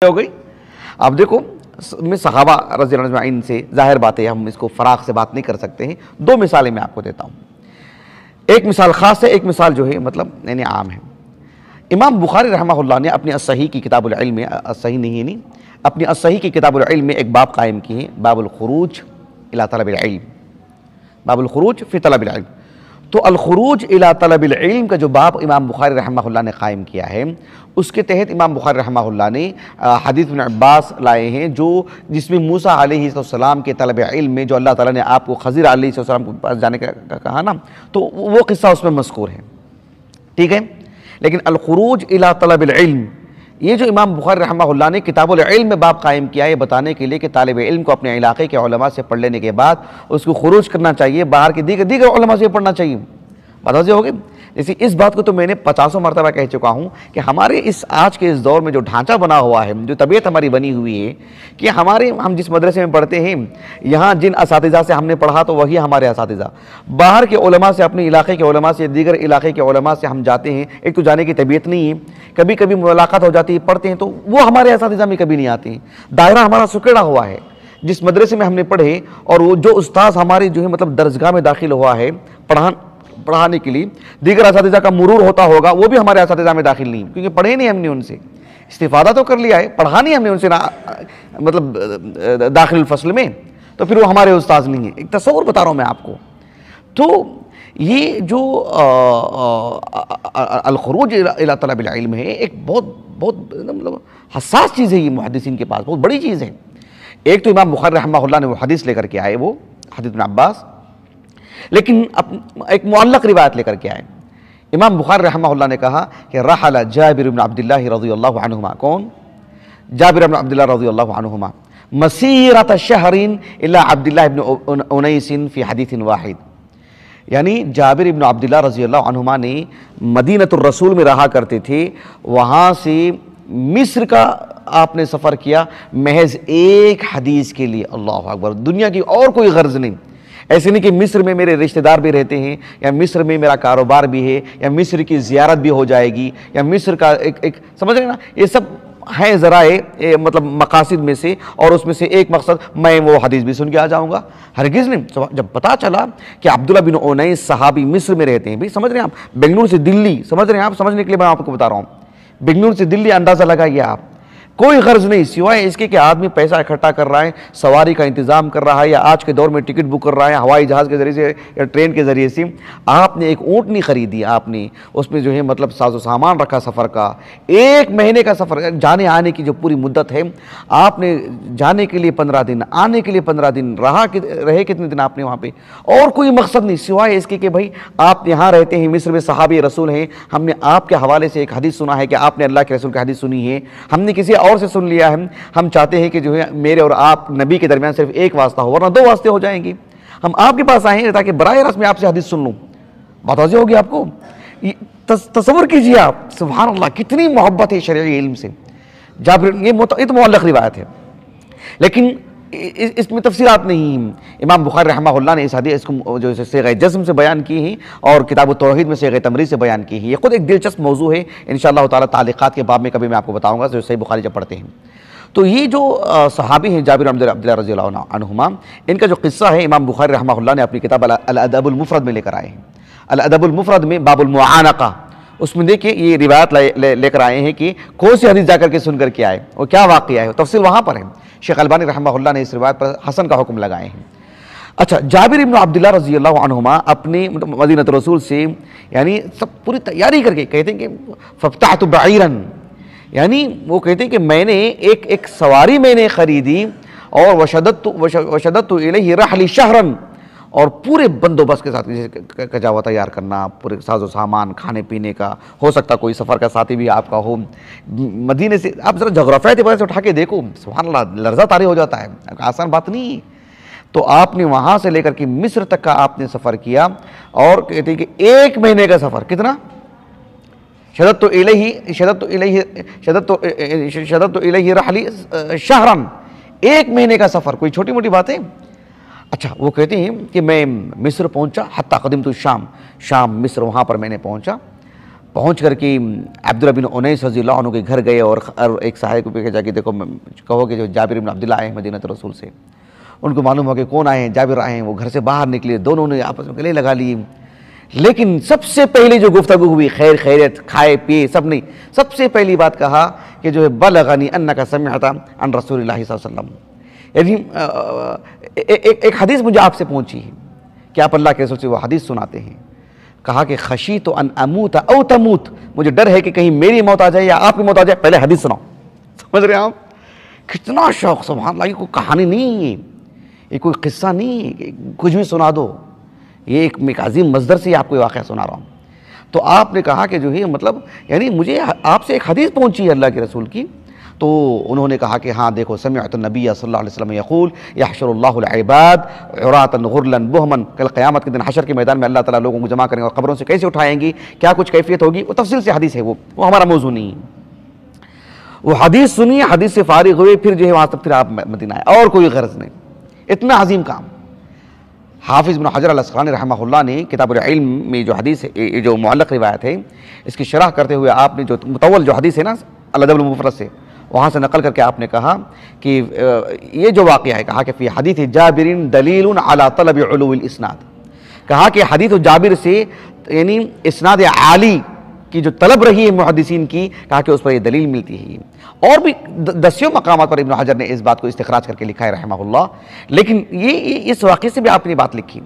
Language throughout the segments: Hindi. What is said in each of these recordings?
हो गई। अब देखो मैं सहाबा रज़ी अल्लाह अनहुम से जाहिर बात है हम इसको फराग से बात नहीं कर सकते हैं। दो मिसालें मैं आपको देता हूँ, एक मिसाल ख़ास है, एक मिसाल जो है मतलब यानी आम है। इमाम बुखारी रहमहुल्लाह ने अपनी अस्सही की किताबुल इल्म में, अस्सही नहीं अपनी अस्सही की किताबुल इल्म में एक बाब कायम की है, बाबुल खुरूज इला तलबिल इल्म, बाबुल खुरूज फ़ी तलबिल इल्म। तो अल खुरूज इला तलबिल इल्म का जो बाब इमाम बुखारी रहमहुल्लाह ने कायम किया है, उसके तहत इमाम बुखारी रहमहुल्लाह ने हदीस इब्न अब्बास लाए हैं जो जिसमें मूसा अलैहिस्सलाम के तलब इल्म में जो अल्लाह ताला ने आपको खज़िर अलैहिस्सलाम के पास जाने का कहा ना, तो वो किस्सा उसमें मज़कूर है, ठीक है। लेकिन अल खुरूज इला तलबिल इल्म ये जो इमाम बुखारी रहमहुल्लाह ने किताबुल इल्म में बाब कायम किया है बताने के लिए कि तालिब इल्म को अपने इलाके के उलमा से पढ़ लेने के बाद उसको खुरूज करना चाहिए, बाहर के दीगर उलमा से पढ़ना चाहिए। बात हो गई। जैसे इस बात को तो मैंने 50 मरतबा कह चुका हूँ कि हमारे इस आज के इस दौर में जो ढांचा बना हुआ है, जो तबीयत हमारी बनी हुई है कि हम जिस मदरसे में पढ़ते हैं, यहाँ जिन असातिज़ा से हमने पढ़ा तो वही हमारे असातिज़ा, बाहर के उलमा से, अपने इलाके के उलमा से, दीगर इलाके के उलमा से हम जाते हैं, एक तो जाने की तबीयत नहीं है, कभी कभी मुलाकात हो जाती है, पढ़ते हैं तो वो हमारे असातिज़ा में कभी नहीं आते हैं। दायरा हमारा सुकेड़ा हुआ है, जिस मदरसे में हमने पढ़े और वो जो उस्ताद हमारे जो है मतलब दरसगाह में दाखिल हुआ है पढ़ाने के लिए, दीगर असातिज़ा का मुरूर होता होगा, वो भी हमारे असातिज़ा में दाखिल नहीं, क्योंकि पढ़े नहीं हमने उनसे, इस्तिफ़ादा तो कर लिया है, पढ़ा नहीं हमने उनसे ना मतलब दाखिल फसल में, तो फिर वो हमारे उस्ताद नहीं है। एक तस्वुर बता रहा हूँ मैं आपको। तो ये जो अल खुरूज इला तलबिल इल्म है, एक बहुत मतलब हसास चीज़ है ये मुहद्दिसीन के पास, बहुत बड़ी चीज़ है। एक तो इमाम बुखारी रहमहुल्लाह ने वो हदीस लेकर के आए, वो हदीस इब्न अब्बास, लेकिन एक मुअल्लक़ रिवायत लेकर के आए। इमाम बुखारी रहमहुल्लाह ने कहा कि रहल जाबिर इब्न अब्दुल्लाह रज़ियल्लाहु अन्हुमा, कौन? जाबिर इब्न अब्दुल्लाह रज़ियल्लाहु अन्हुमा, मसीरत शहरिन इला अब्दुल्लाह इब्न उनैसिन फ़ी हदीसिन वाहिद। यानी जाबिर इब्न अब्दुल्लाह रज़ियल्लाहु अन्हुमा ने मदीनतुर रसूल में रहा करते थे, वहाँ से मिस्र का आपने सफ़र किया महज एक हदीस के लिए। अल्लाह अकबर, दुनिया की और कोई गर्ज नहीं। ऐसे नहीं कि मिस्र में मेरे रिश्तेदार भी रहते हैं, या मिस्र में मेरा कारोबार भी है, या मिस्र की ज़ियारत भी हो जाएगी, या मिस्र का एक समझ रहे ना, ये सब है ज़राए मतलब मकासिद में से, और उसमें से एक मकसद मैं वो हदीस भी सुन के आ जाऊँगा, हरगिज़ नहीं। जब पता चला कि अब्दुल्लाह बिन उनैस सहाबी मिस्र में रहते हैं, भाई समझ रहे हैं आप, बेंगलुरु से दिल्ली, समझ रहे हैं आप, समझने के लिए मैं आपको बता रहा हूँ, बेंगलुरु से दिल्ली अंदाज़ा लगाइए आप, कोई गर्ज नहीं सिवाय इसके कि आदमी पैसा इकट्ठा कर रहा है, सवारी का इंतज़ाम कर रहा है, या आज के दौर में टिकट बुक कर रहा है हवाई जहाज़ के ज़रिए से या ट्रेन के ज़रिए से। आपने एक ऊँटनी ख़रीदी, आपने उसमें जो है मतलब साजो सामान रखा सफ़र का, एक महीने का सफ़र, जाने आने की जो पूरी मुद्दत है, आपने जाने के लिए 15 दिन, आने के लिए 15 दिन, रहे कितने दिन आपने वहाँ पर, और कोई मकसद नहीं सिवाय इसके कि भाई आप यहाँ रहते हैं, मिस्र में सहाबी रसूल हैं, हमने आपके हवाले से एक हदीस सुना है कि आपने अल्लाह के रसूल की हदीस सुनी है, हमने किसी और से सुन लिया है, हम चाहते हैं कि जो है मेरे और आप नबी के दरमियान सिर्फ एक वास्ता हो, वरना 2 वास्ते हो जाएंगे। हम आपके पास आए हैं ताकि बराए रास्त में आपसे हदीस सुन लूँ। बात वाज़ेह होगी आपको। तसव्वुर कीजिए आप, सुभान अल्लाह, कितनी मोहब्बत है शरई इल्म से। जाबिर, ये तो मुअल्लक़ रिवायत है, लेकिन इसमें तफसीलात नहीं। इमाम बुखारी रहमहुल्लाह ने इस हदीस को जो सेग़ जज़्म से बयान की है और किताब तौहीद में सेग़ तमरीद से बयान की है। ये खुद एक दिलचस्प मौजू है, इंशाअल्लाह ताला तालिक़ात के बाब में कभी मैं आपको बताऊंगा, जो सही बुखारी जब पढ़ते हैं। तो ये जो सहाबी हैं जाबिर अब्दुल्लाह रज़ियल्लाहु अन्हुमा, इनका जो किस्सा है इमाम बुखारी रहमहुल्लाह ने अपनी किताब अल अदबुल मुफ़रद में लेकर आए हैं। अल अदबुल मुफ़रद में बाबुल मुआनक़ा, उसमें देखिए ये रिवायत लेकर आए हैं कि कौन सी हदीस जाकर के सुन कर के आए और क्या वाक़या है, तफसील वहाँ पर है। शेख अलबानी रहमहुल्लाह ने इस रिवायत पर हसन का हुक्म लगाए हैं। अच्छा, जाबिर इब्न अब्दुल्लाह रज़ियल्लाहु अन्हुमा अपने मदीनत रसूल से यानी सब पूरी तैयारी करके कहते हैं कि फ़फ्तहतु बईरन, यानी वो कहते हैं कि मैंने एक सवारी मैंने ख़रीदी और वशदत्तु इलैहि रहली शहरन, और पूरे बंदोबस्त के साथ, जैसे कजावा तैयार करना, पूरे साजो सामान, खाने पीने का, हो सकता कोई सफ़र का साथी भी आपका हो। मदीने से आप ज़रा जोग्राफियाती वजह से उठा के देखो, सुभान अल्लाह, लर्ज़ा तारी हो जाता है, आसान बात नहीं। तो आपने वहाँ से लेकर के मिस्र तक का आपने सफ़र किया, और कहते हैं कि 1 महीने का सफ़र, कितना? शदत्तु इलैहि रहली शहरन, 1 महीने का सफ़र, कोई छोटी मोटी बात है? अच्छा, वो कहते हैं कि मैं मिस्र पहुंचा, हत्ता क़दिमतु शाम, शाम मिस्र, वहाँ पर मैंने पहुंचा, पहुँच करके अब्दुल्लाह बिन उनैस रज़ियल्लाहु अन्हु के घर गए और एक साहिब को लेकर जाके देखो कहो कि जो जाबिर बिन अब्दुल्लाह आए हैं मदीनत रसूल से, उनको मालूम हो कि कौन आए हैं, जाबिर आए हैं। वो घर से बाहर निकले, दोनों ने आपस में गले लगा लिए। लेकिन सबसे पहले जो गुफ्तगू हुई खैर खैरियत, खाए पिए सब नहीं, सबसे पहली बात कहा कि जो है बलगनी अन्नका समिअता अन रसूलिल्लाह सल्लल्लाहु अलैहि वसल्लम, यानी एक हदीस मुझे आपसे पहुंची है कि आप अल्लाह के रसूल से वो हदीस सुनाते हैं। कहा कि खशी तो अन अमूत औ तमूत, मुझे डर है कि कहीं मेरी मौत आ जाए या आपकी मौत आ जाए, पहले हदीस सुनाओ। समझ रहे हैं आप? कितना शौक, सुभान अल्लाह। ये कोई कहानी नहीं है, ये कोई किस्सा नहीं है, कुछ भी सुना दो। ये एक अजीम मजदर से आपको वाक़या सुना रहा हूँ। तो आपने कहा कि जो है मतलब यानी मुझे आपसे एक हदीस पहुंची है अल्लाह के रसूल की। तो उन्होंने कहा कि हाँ देखो, समिअतु नबी सल्लल्लाहु अलैहि वसल्लम यक़ूल यहशुरुल्लाहुल इबाद उरातन गुरलन बुहमन, कल क़यामत के दिन हशर के मैदान में अल्लाह ताला लोगों को जमा करेंगे और कब्रों से कैसे उठाएंगी, क्या कुछ कैफियत होगी, वो तफसील से हदीस है, वो हमारा मौजू नहीं है। वो हदीस सुनिए, हदीस से फारिग हुए, फिर जो है वहाँ तक फिर आप मदीना आए, और कोई गर्ज नहीं। इतना अजीम काम। हाफिज़ इब्न हजर अल-अस्क़लानी रहमहुल्लाह ने किताबुल इल्म में जो हदीस है, जो मुअल्लक़ रिवायत है, इसकी शरह करते हुए आपने जो मुतव्वल जो हदीस है ना अल-अदब अल-मुफ़रद से, वहाँ से नकल करके आपने कहा कि ये जो वाक़या है, कहा कि फ़ी हदीस जाबिरिन दलीलुन अला तलब उलूविल इस्नाद, कहा कि हदीस जाबिर से यानी इस्नाद आली की जो तलब रही है मुहद्दिसीन की, कहा कि उस पर ये दलील मिलती है। और भी दसियों मकामात पर इब्न हजर ने इस बात को इस्तिखराज करके लिखा है रहमहुल्लाह। लेकिन ये इस वाक़े से भी आपने बात लिखी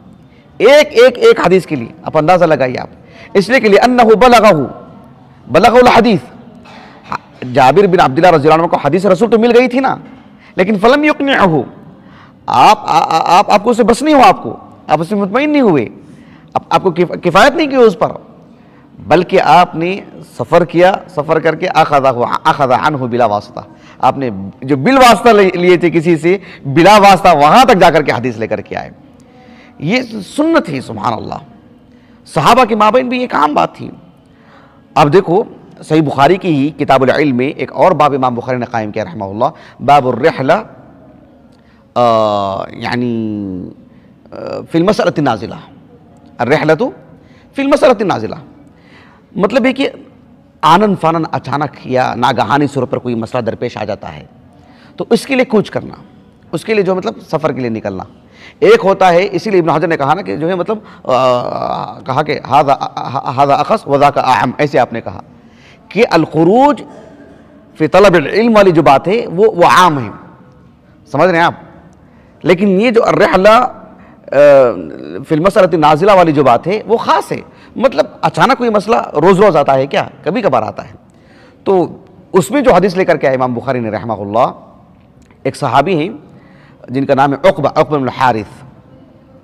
एक हदीस के लिए, आप अंदाज़ा लगाइए आप, इसलिए के लिए अन्नहु बलगहुल हदीस, जाबिर बिन अब्दुल्लाह रज़ियल्लाहु अन्हु को हदीस रसूल तो मिल गई थी ना, लेकिन फलम युक़निअहु, आपको उससे बस नहीं हुआ, आप उससे मुतमईन नहीं हुए, आपको किफ़ायत नहीं की उस पर, बल्कि आपने सफ़र किया, सफ़र करके अख़ज़ अन्हु बिला वास्ता, आपने जो बिल वास्ता लिए थे किसी से, बिला वास्ता वहाँ तक जाकर के हदीस लेकर के आए। ये सुन्नत है, सुभान अल्लाह। सहाबा के माबैन भी एक आम बात थी। अब देखो सही बुखारी की ही किताबुल इल्म में एक और बाब इमाम बुखारी ने कायम किया रहमहुल्लाह, बाबुर रिहला यानी फिल मसअलतिन नाज़िला, अर्रिहलतु फिल मसअलतिन नाज़िला, मतलब है कि आनन फानन अचानक या नागहानी सूरत पर कोई मसला दरपेश आ जाता है, तो इसके लिए कूच करना, उसके लिए जो मतलब सफ़र के लिए निकलना एक होता है। इसीलिए इब्न हजर ने कहा ना कि जो है मतलब कहा कि हाज़ा अख़स वज़ा का आम, ऐसे आपने कहा कि अल-खुरूज फ़ी तलब इल्म वाली जो बात है वो आम है, समझ रहे हैं आप। लेकिन ये जो अर्रिहला फिल मसअलति नाज़िला वाली जो बात है वो ख़ास है, मतलब अचानक कोई मसला रोज़ रोज़ आता है क्या, कभी कभार आता है। तो उसमें जो हदीस लेकर के आए इमाम बुखारी ने रहमहुल्लाह, एक सहाबी हैं जिनका नाम है उक़बा इब्न हारिस,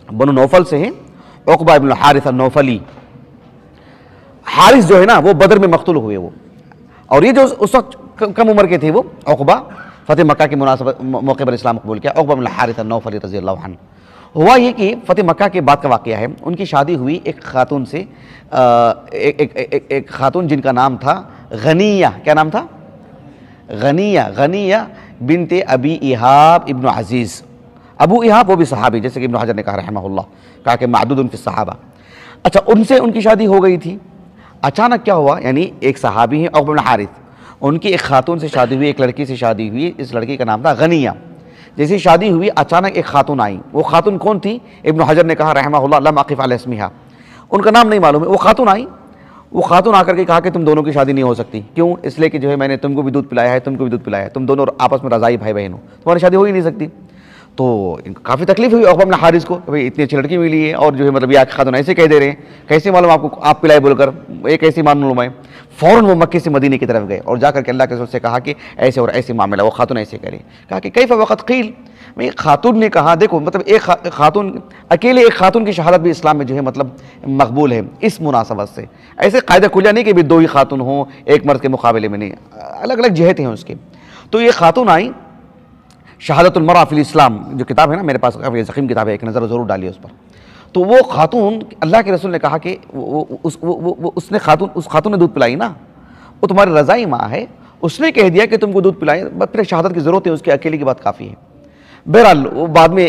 बनु नौफल से हैं, उक़बा इब्न हारिस अन-नौफली। हारिस जो है ना वो बदर में मक़तूल हुए वो, और ये जो उस वक्त कम उम्र के थे वो उक़बा, फ़तेह मक्का के मुनासबत मौके पर इस्लाम कबूल किया। उक़बा इब्न हारिस अन-नौफली रज़ियल्लाहु अन्हु। हुआ ये कि फ़तेह मक्का के बाद का वाक़या है, उनकी शादी हुई एक खातून से, एक खातून जिनका नाम था गनिया। क्या नाम था? गनिया बिनते अबी इहाब इब्न अजीज़। अबू इहाब वो भी सहाबी, जैसे कि इब्न हजर ने कहा रहमहुल्लाह, कहा कि मादूदुन फी सहाबा। अच्छा, उनसे उनकी शादी हो गई थी। अचानक क्या हुआ, यानी एक सहाबी है उक़बा इब्न हारिस, उनकी एक खातून से शादी हुई, एक लड़की से शादी हुई, इस लड़की का नाम था गनिया। जैसी शादी हुई अचानक एक खातून आई। वो खातून कौन थी? इब्न हजर ने कहा रहमहुल्लाह लम अक़िफ़ अला इस्मिहा, उनका नाम नहीं मालूम है। वो खातून आई, वो खातून आकर के कहा कि तुम दोनों की शादी नहीं हो सकती। क्यों? इसलिए कि जो है मैंने तुमको भी दूध पिलाया है, तुमको भी दूध पिलाया है, तुम दोनों आपस में रज़ाई भाई बहन हो, तुम्हारी शादी हो ही नहीं सकती। तो इनको काफ़ी तकलीफ हुई उक़बा इब्न हारिस को, भाई इतनी अच्छी लड़की मिली है और जो है मतलब ये खातून ऐसे कह दे रहे हैं, कैसे मालूम आपको, आप पिलाए बोलकर, ये कैसे मालूम है। फ़ौरन वो मक्के से मदीने की तरफ गए और जाकर के अल्लाह के रसूल से कहा कि ऐसे और ऐसे मामला, वो खातून ऐसे करे। कहा कि कैफ़ वक़त क़ील, भाई खातून ने कहा, देखो मतलब एक खातून, अकेले एक खातून की शहादत भी इस्लाम में जो है मतलब मकबूल है इस मुनासबत से। ऐसे कायदा कुलिया नहीं कि भी दो ही खातून हों एक मर्द के मुकाबले में, नहीं, अलग अलग जहत हैं उसके। तो ये खातून आई, शहादतुल मरअ फिल इस्लाम जो किताब है ना मेरे पास, काफ़ी ज़ख़ीम किताब है, एक नज़र ज़रूर डालिए उस पर। तो वो खातून, अल्लाह के रसूल ने कहा कि उसने उस खातून ने दूध पिलाई ना, वो तुम्हारी रज़ाई माँ है, उसने कह दिया कि तुमको दूध पिलाए, बस फिर शहादत की ज़रूरत है, उसके अकेले की बात काफ़ी है। बहरहाल वो बाद में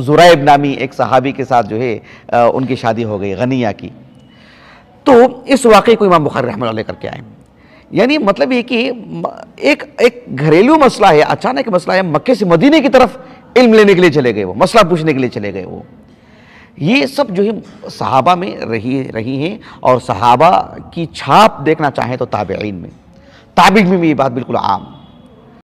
ज़ुरैब नामी एक सहाबी के साथ जो है उनकी शादी हो गई, गनिया की। तो इस वाक़े को इमाम बुखारी रहमतुल्लाह अलैह करके आए। यानी मतलब ये कि एक घरेलू मसला है, अचानक मसला है, मक्के से मदीने की तरफ इल्म लेने के लिए चले गए, वो मसला पूछने के लिए चले गए। वो ये सब जो है सहाबा में रही हैं, और सहाबा की छाप देखना चाहें तो ताबईन में, ताबीन में भी ये बात बिल्कुल आम